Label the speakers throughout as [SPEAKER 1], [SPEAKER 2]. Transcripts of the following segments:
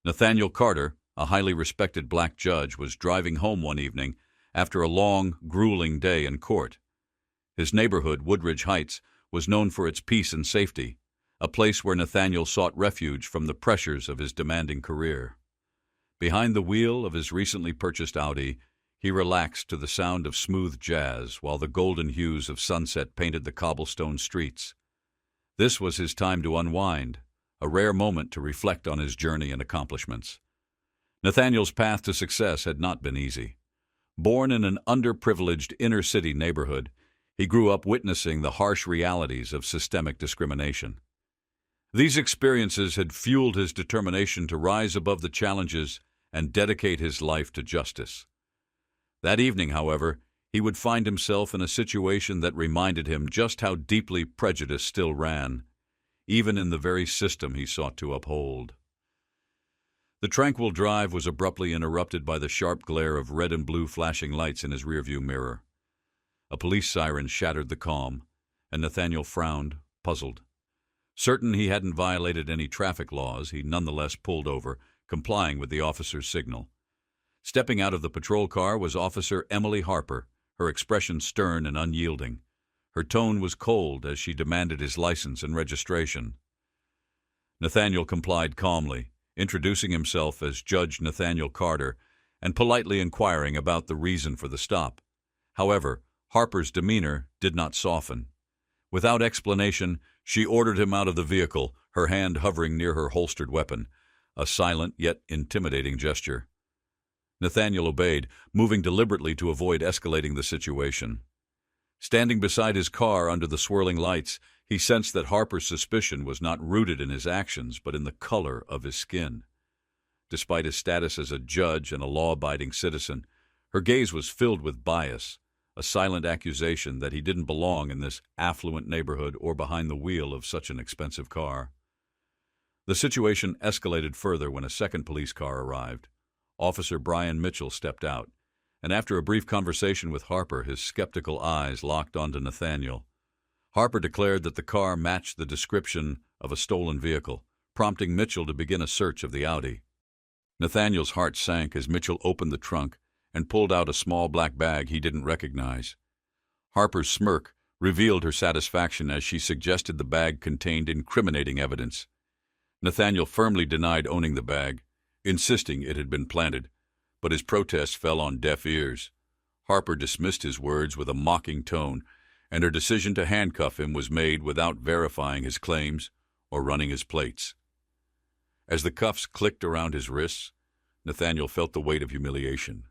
[SPEAKER 1] Nathaniel Carter, a highly respected black judge, was driving home one evening after a long, grueling day in court. His neighborhood, Woodridge Heights, was known for its peace and safety, a place where Nathaniel sought refuge from the pressures of his demanding career. Behind the wheel of his recently purchased Audi, he relaxed to the sound of smooth jazz while the golden hues of sunset painted the cobblestone streets. This was his time to unwind, a rare moment to reflect on his journey and accomplishments. Nathaniel's path to success had not been easy. Born in an underprivileged inner-city neighborhood, he grew up witnessing the harsh realities of systemic discrimination. These experiences had fueled his determination to rise above the challenges and dedicate his life to justice. That evening, however, he would find himself in a situation that reminded him just how deeply prejudice still ran, even in the very system he sought to uphold. The tranquil drive was abruptly interrupted by the sharp glare of red and blue flashing lights in his rearview mirror. A police siren shattered the calm, and Nathaniel frowned, puzzled. Certain he hadn't violated any traffic laws, he nonetheless pulled over, complying with the officer's signal. Stepping out of the patrol car was Officer Emily Harper, her expression stern and unyielding. Her tone was cold as she demanded his license and registration. Nathaniel complied calmly, introducing himself as Judge Nathaniel Carter and politely inquiring about the reason for the stop. However, Harper's demeanor did not soften. Without explanation, she ordered him out of the vehicle, her hand hovering near her holstered weapon, a silent yet intimidating gesture. Nathaniel obeyed, moving deliberately to avoid escalating the situation. Standing beside his car under the swirling lights, he sensed that Harper's suspicion was not rooted in his actions but in the color of his skin. Despite his status as a judge and a law-abiding citizen, her gaze was filled with bias, a silent accusation that he didn't belong in this affluent neighborhood or behind the wheel of such an expensive car. The situation escalated further when a second police car arrived. Officer Brian Mitchell stepped out, and after a brief conversation with Harper, his skeptical eyes locked onto Nathaniel. Harper declared that the car matched the description of a stolen vehicle, prompting Mitchell to begin a search of the Audi. Nathaniel's heart sank as Mitchell opened the trunk and pulled out a small black bag he didn't recognize. Harper's smirk revealed her satisfaction as she suggested the bag contained incriminating evidence. Nathaniel firmly denied owning the bag, insisting it had been planted, but his protests fell on deaf ears. Harper dismissed his words with a mocking tone, and her decision to handcuff him was made without verifying his claims or running his plates. As the cuffs clicked around his wrists, Nathaniel felt the weight of humiliation.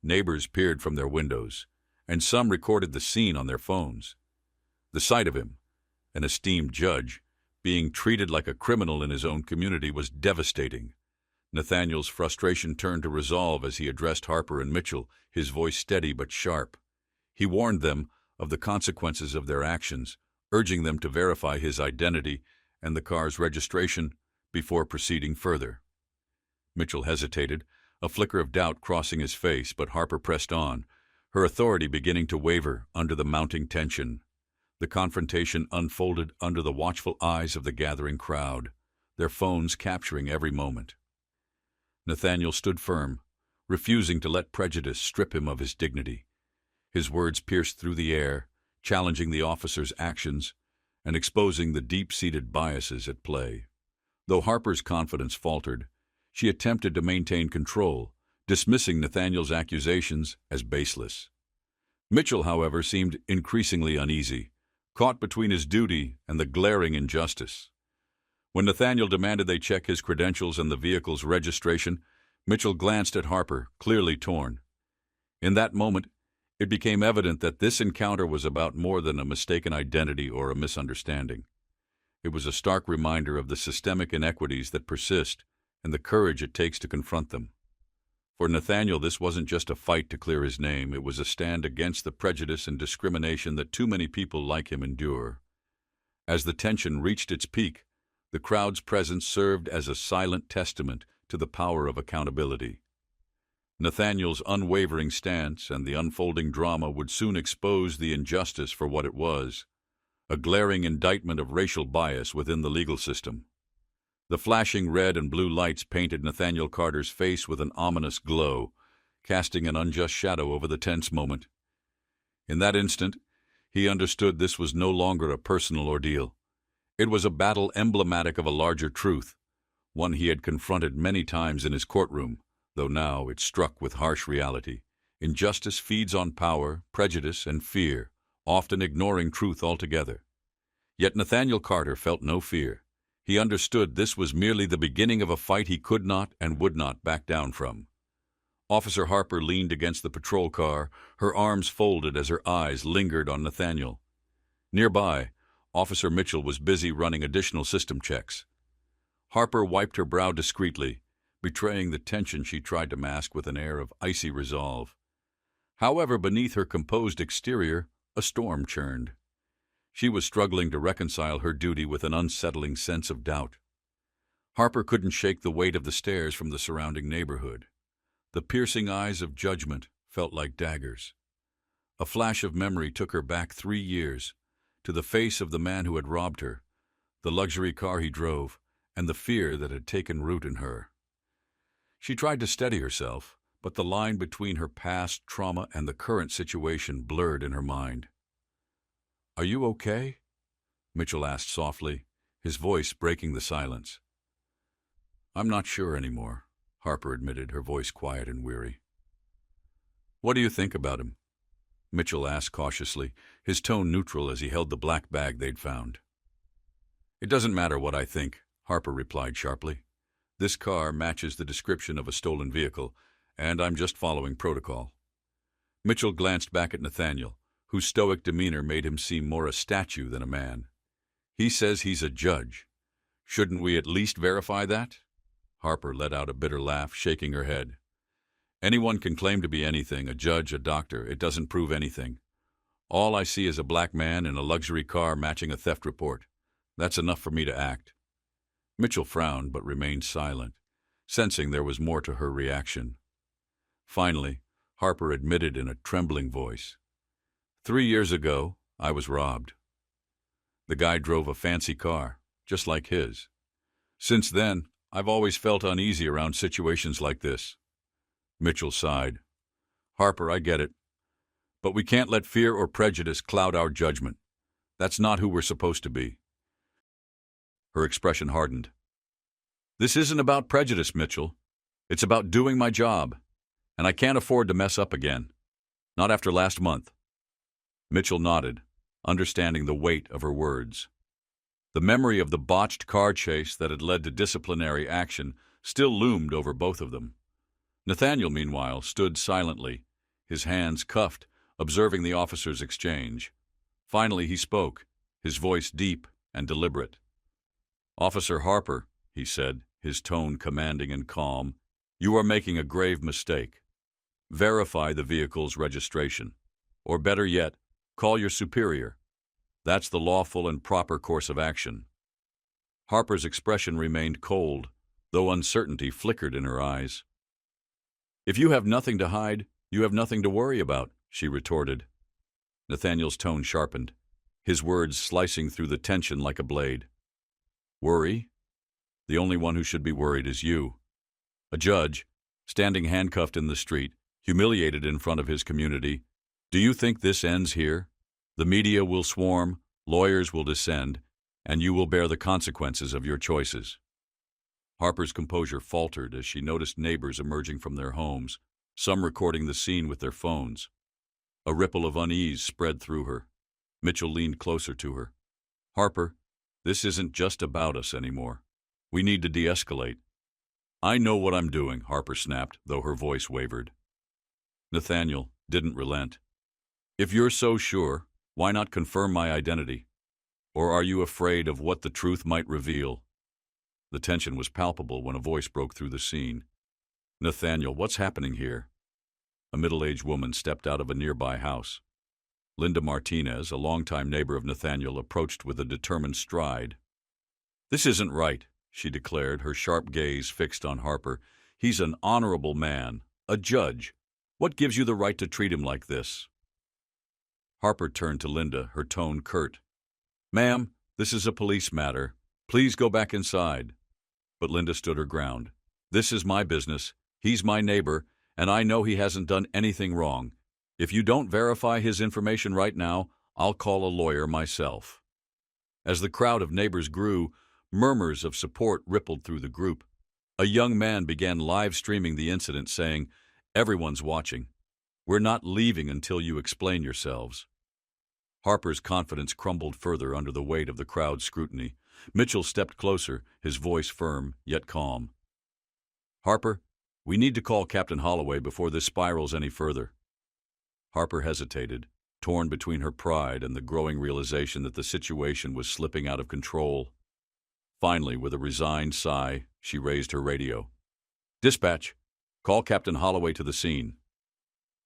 [SPEAKER 1] Neighbors peered from their windows, and some recorded the scene on their phones. The sight of him, an esteemed judge, being treated like a criminal in his own community was devastating. Nathaniel's frustration turned to resolve as he addressed Harper and Mitchell, his voice steady but sharp. He warned them of the consequences of their actions, urging them to verify his identity and the car's registration before proceeding further. Mitchell hesitated, a flicker of doubt crossing his face, but Harper pressed on, her authority beginning to waver under the mounting tension. The confrontation unfolded under the watchful eyes of the gathering crowd, their phones capturing every moment. Nathaniel stood firm, refusing to let prejudice strip him of his dignity. His words pierced through the air, challenging the officer's actions and exposing the deep-seated biases at play. Though Harper's confidence faltered, she attempted to maintain control, dismissing Nathaniel's accusations as baseless. Mitchell, however, seemed increasingly uneasy, caught between his duty and the glaring injustice. When Nathaniel demanded they check his credentials and the vehicle's registration, Mitchell glanced at Harper, clearly torn. In that moment, it became evident that this encounter was about more than a mistaken identity or a misunderstanding. It was a stark reminder of the systemic inequities that persist and the courage it takes to confront them. For Nathaniel, this wasn't just a fight to clear his name, it was a stand against the prejudice and discrimination that too many people like him endure. As the tension reached its peak, the crowd's presence served as a silent testament to the power of accountability. Nathaniel's unwavering stance and the unfolding drama would soon expose the injustice for what it was, a glaring indictment of racial bias within the legal system. The flashing red and blue lights painted Nathaniel Carter's face with an ominous glow, casting an unjust shadow over the tense moment. In that instant, he understood this was no longer a personal ordeal. It was a battle emblematic of a larger truth, one he had confronted many times in his courtroom, though now it struck with harsh reality. Injustice feeds on power, prejudice, and fear, often ignoring truth altogether. Yet Nathaniel Carter felt no fear. He understood this was merely the beginning of a fight he could not and would not back down from. Officer Harper leaned against the patrol car, her arms folded as her eyes lingered on Nathaniel. Nearby, Officer Mitchell was busy running additional system checks. Harper wiped her brow discreetly, betraying the tension she tried to mask with an air of icy resolve. However, beneath her composed exterior, a storm churned. She was struggling to reconcile her duty with an unsettling sense of doubt. Harper couldn't shake the weight of the stares from the surrounding neighborhood. The piercing eyes of judgment felt like daggers. A flash of memory took her back 3 years, to the face of the man who had robbed her, the luxury car he drove, and the fear that had taken root in her. She tried to steady herself, but the line between her past trauma and the current situation blurred in her mind. "Are you okay?" Mitchell asked softly, his voice breaking the silence. "I'm not sure anymore," Harper admitted, her voice quiet and weary. "What do you think about him?" Mitchell asked cautiously, his tone neutral as he held the black bag they'd found. "It doesn't matter what I think," Harper replied sharply. "This car matches the description of a stolen vehicle, and I'm just following protocol." Mitchell glanced back at Nathaniel, whose stoic demeanor made him seem more a statue than a man. "He says he's a judge. Shouldn't we at least verify that?" Harper let out a bitter laugh, shaking her head. "Anyone can claim to be anything, a judge, a doctor. It doesn't prove anything. All I see is a black man in a luxury car matching a theft report. That's enough for me to act." Mitchell frowned but remained silent, sensing there was more to her reaction. Finally, Harper admitted in a trembling voice, 3 years ago, I was robbed. The guy drove a fancy car, just like his. Since then, I've always felt uneasy around situations like this." Mitchell sighed. "Harper, I get it. But we can't let fear or prejudice cloud our judgment. That's not who we're supposed to be." Her expression hardened. "This isn't about prejudice, Mitchell. It's about doing my job. And I can't afford to mess up again. Not after last month." Mitchell nodded, understanding the weight of her words. The memory of the botched car chase that had led to disciplinary action still loomed over both of them. Nathaniel, meanwhile, stood silently, his hands cuffed, observing the officers' exchange. Finally he spoke, his voice deep and deliberate. "Officer Harper," he said, his tone commanding and calm, "you are making a grave mistake. Verify the vehicle's registration. Or better yet, call your superior. That's the lawful and proper course of action." Harper's expression remained cold, though uncertainty flickered in her eyes. "If you have nothing to hide, you have nothing to worry about," she retorted. Nathaniel's tone sharpened, his words slicing through the tension like a blade. "Worry? The only one who should be worried is you. A judge, standing handcuffed in the street, humiliated in front of his community. Do you think this ends here? The media will swarm, lawyers will descend, and you will bear the consequences of your choices." Harper's composure faltered as she noticed neighbors emerging from their homes, some recording the scene with their phones. A ripple of unease spread through her. Mitchell leaned closer to her. "Harper, this isn't just about us anymore. We need to de-escalate." "I know what I'm doing," Harper snapped, though her voice wavered. Nathaniel didn't relent. "If you're so sure, why not confirm my identity? Or are you afraid of what the truth might reveal?" The tension was palpable when a voice broke through the scene. "Nathaniel, what's happening here?" A middle-aged woman stepped out of a nearby house. Linda Martinez, a longtime neighbor of Nathaniel, approached with a determined stride. "This isn't right," she declared, her sharp gaze fixed on Harper. "He's an honorable man, a judge. What gives you the right to treat him like this?" Harper turned to Linda, her tone curt. "Ma'am, this is a police matter. Please go back inside." But Linda stood her ground. "This is my business. He's my neighbor, and I know he hasn't done anything wrong. If you don't verify his information right now, I'll call a lawyer myself." As the crowd of neighbors grew, murmurs of support rippled through the group. A young man began live streaming the incident, saying, "Everyone's watching. We're not leaving until you explain yourselves." Harper's confidence crumbled further under the weight of the crowd's scrutiny. Mitchell stepped closer, his voice firm yet calm. "Harper, we need to call Captain Holloway before this spirals any further." Harper hesitated, torn between her pride and the growing realization that the situation was slipping out of control. Finally, with a resigned sigh, she raised her radio. "Dispatch, call Captain Holloway to the scene."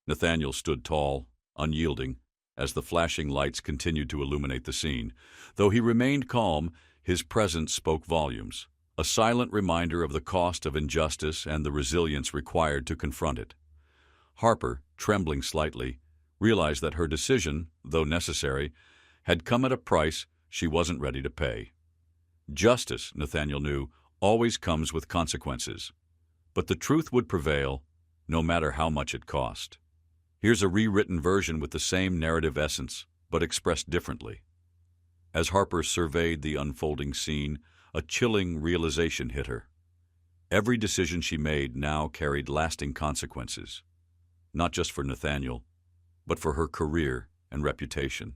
[SPEAKER 1] Nathaniel stood tall, unyielding, as the flashing lights continued to illuminate the scene. Though he remained calm, his presence spoke volumes, a silent reminder of the cost of injustice and the resilience required to confront it. Harper, trembling slightly, realized that her decision, though necessary, had come at a price she wasn't ready to pay. Justice, Nathaniel knew, always comes with consequences. But the truth would prevail, no matter how much it cost. Here's a rewritten version with the same narrative essence, but expressed differently. As Harper surveyed the unfolding scene, a chilling realization hit her. Every decision she made now carried lasting consequences, not just for Nathaniel, but for her career and reputation.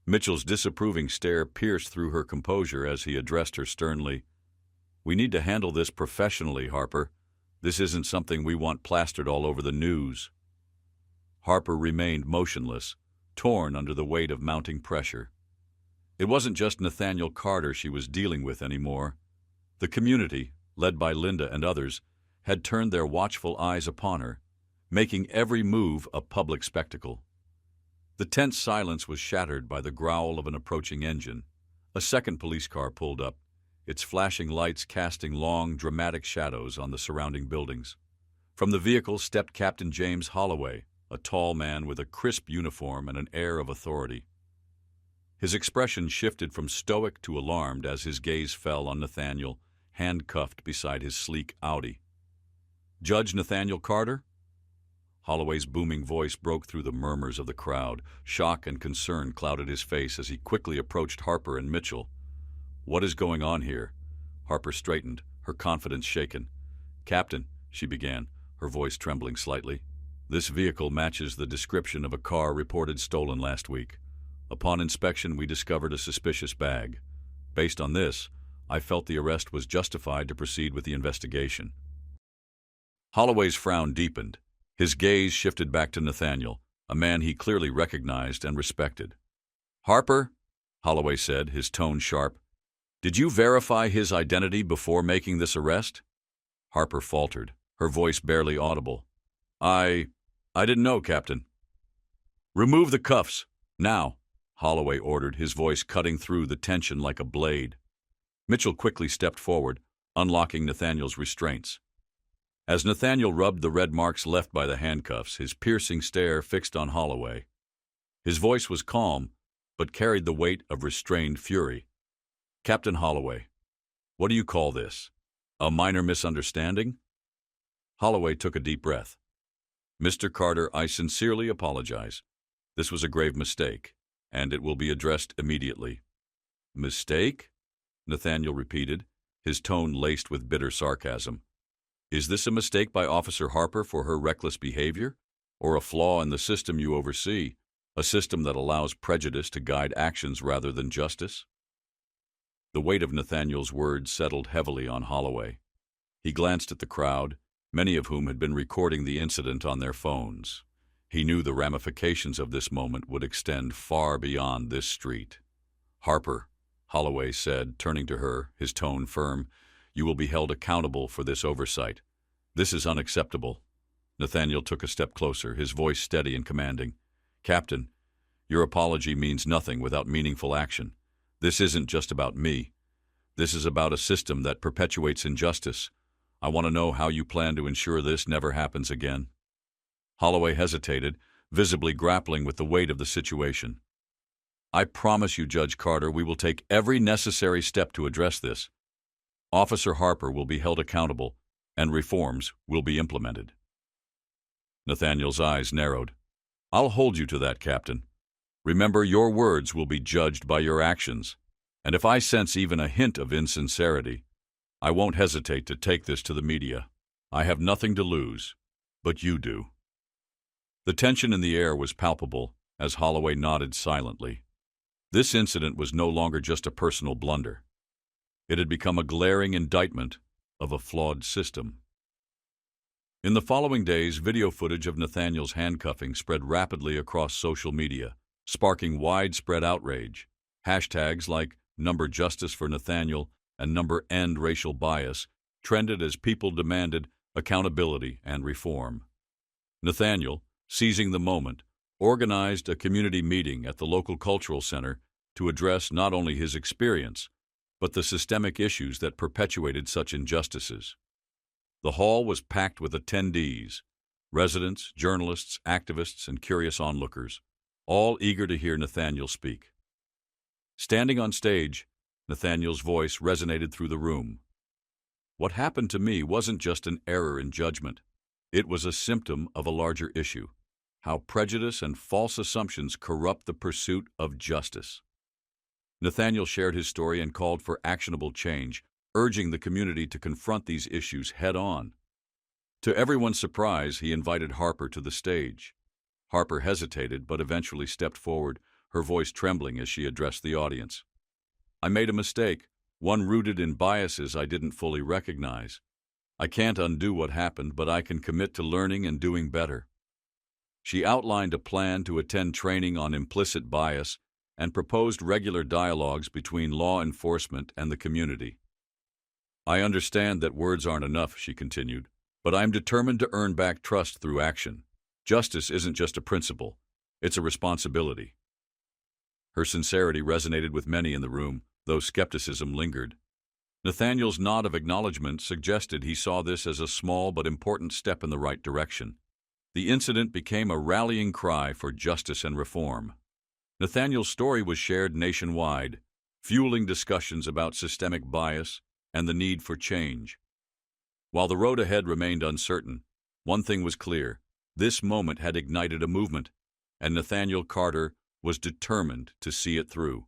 [SPEAKER 1] Mitchell's disapproving stare pierced through her composure as he addressed her sternly. "We need to handle this professionally, Harper. This isn't something we want plastered all over the news." Harper remained motionless, torn under the weight of mounting pressure. It wasn't just Nathaniel Carter she was dealing with anymore. The community, led by Linda and others, had turned their watchful eyes upon her, making every move a public spectacle. The tense silence was shattered by the growl of an approaching engine. A second police car pulled up, its flashing lights casting long, dramatic shadows on the surrounding buildings. From the vehicle stepped Captain James Holloway, a tall man with a crisp uniform and an air of authority. His expression shifted from stoic to alarmed as his gaze fell on Nathaniel, handcuffed beside his sleek Audi. "Judge Nathaniel Carter?" Holloway's booming voice broke through the murmurs of the crowd. Shock and concern clouded his face as he quickly approached Harper and Mitchell. "What is going on here?" Harper straightened, her confidence shaken. "Captain," she began, her voice trembling slightly, "this vehicle matches the description of a car reported stolen last week. Upon inspection, we discovered a suspicious bag. Based on this, I felt the arrest was justified to proceed with the investigation." Holloway's frown deepened. His gaze shifted back to Nathaniel, a man he clearly recognized and respected. "Harper," Holloway said, his tone sharp, "did you verify his identity before making this arrest?" Harper faltered, her voice barely audible. I didn't know, Captain." "Remove the cuffs, now," Holloway ordered, his voice cutting through the tension like a blade. Mitchell quickly stepped forward, unlocking Nathaniel's restraints. As Nathaniel rubbed the red marks left by the handcuffs, his piercing stare fixed on Holloway. His voice was calm, but carried the weight of restrained fury. "Captain Holloway, what do you call this? A minor misunderstanding?" Holloway took a deep breath. "Mr. Carter, I sincerely apologize. This was a grave mistake, and it will be addressed immediately." "Mistake?" Nathaniel repeated, his tone laced with bitter sarcasm. "Is this a mistake by Officer Harper for her reckless behavior, or a flaw in the system you oversee, a system that allows prejudice to guide actions rather than justice?" The weight of Nathaniel's words settled heavily on Holloway. He glanced at the crowd, many of whom had been recording the incident on their phones. He knew the ramifications of this moment would extend far beyond this street. "Harper," Holloway said, turning to her, his tone firm, "you will be held accountable for this oversight. This is unacceptable." Nathaniel took a step closer, his voice steady and commanding. "Captain, your apology means nothing without meaningful action. This isn't just about me. This is about a system that perpetuates injustice. I want to know how you plan to ensure this never happens again." Holloway hesitated, visibly grappling with the weight of the situation. "I promise you, Judge Carter, we will take every necessary step to address this." Officer Harper will be held accountable, and reforms will be implemented. Nathaniel's eyes narrowed. I'll hold you to that, Captain. Remember, your words will be judged by your actions, and if I sense even a hint of insincerity, I won't hesitate to take this to the media. I have nothing to lose, but you do. The tension in the air was palpable as Holloway nodded silently. This incident was no longer just a personal blunder. It had become a glaring indictment of a flawed system. In the following days, video footage of Nathaniel's handcuffing spread rapidly across social media, sparking widespread outrage. Hashtags like #Justice for Nathaniel and #End Racial Bias trended as people demanded accountability and reform. Nathaniel, seizing the moment, organized a community meeting at the local cultural center to address not only his experience, but the systemic issues that perpetuated such injustices. The hall was packed with attendees, residents, journalists, activists, and curious onlookers, all eager to hear Nathaniel speak. Standing on stage, Nathaniel's voice resonated through the room. What happened to me wasn't just an error in judgment. It was a symptom of a larger issue: how prejudice and false assumptions corrupt the pursuit of justice. Nathaniel shared his story and called for actionable change, urging the community to confront these issues head-on. To everyone's surprise, he invited Harper to the stage. Harper hesitated but eventually stepped forward, her voice trembling as she addressed the audience. I made a mistake, one rooted in biases I didn't fully recognize. I can't undo what happened, but I can commit to learning and doing better. She outlined a plan to attend training on implicit bias and proposed regular dialogues between law enforcement and the community. I understand that words aren't enough, she continued, but I'm determined to earn back trust through action. Justice isn't just a principle, it's a responsibility. Her sincerity resonated with many in the room, though skepticism lingered. Nathaniel's nod of acknowledgement suggested he saw this as a small but important step in the right direction. The incident became a rallying cry for justice and reform. Nathaniel's story was shared nationwide, fueling discussions about systemic bias and the need for change. While the road ahead remained uncertain, one thing was clear: this moment had ignited a movement, and Nathaniel Carter was determined to see it through.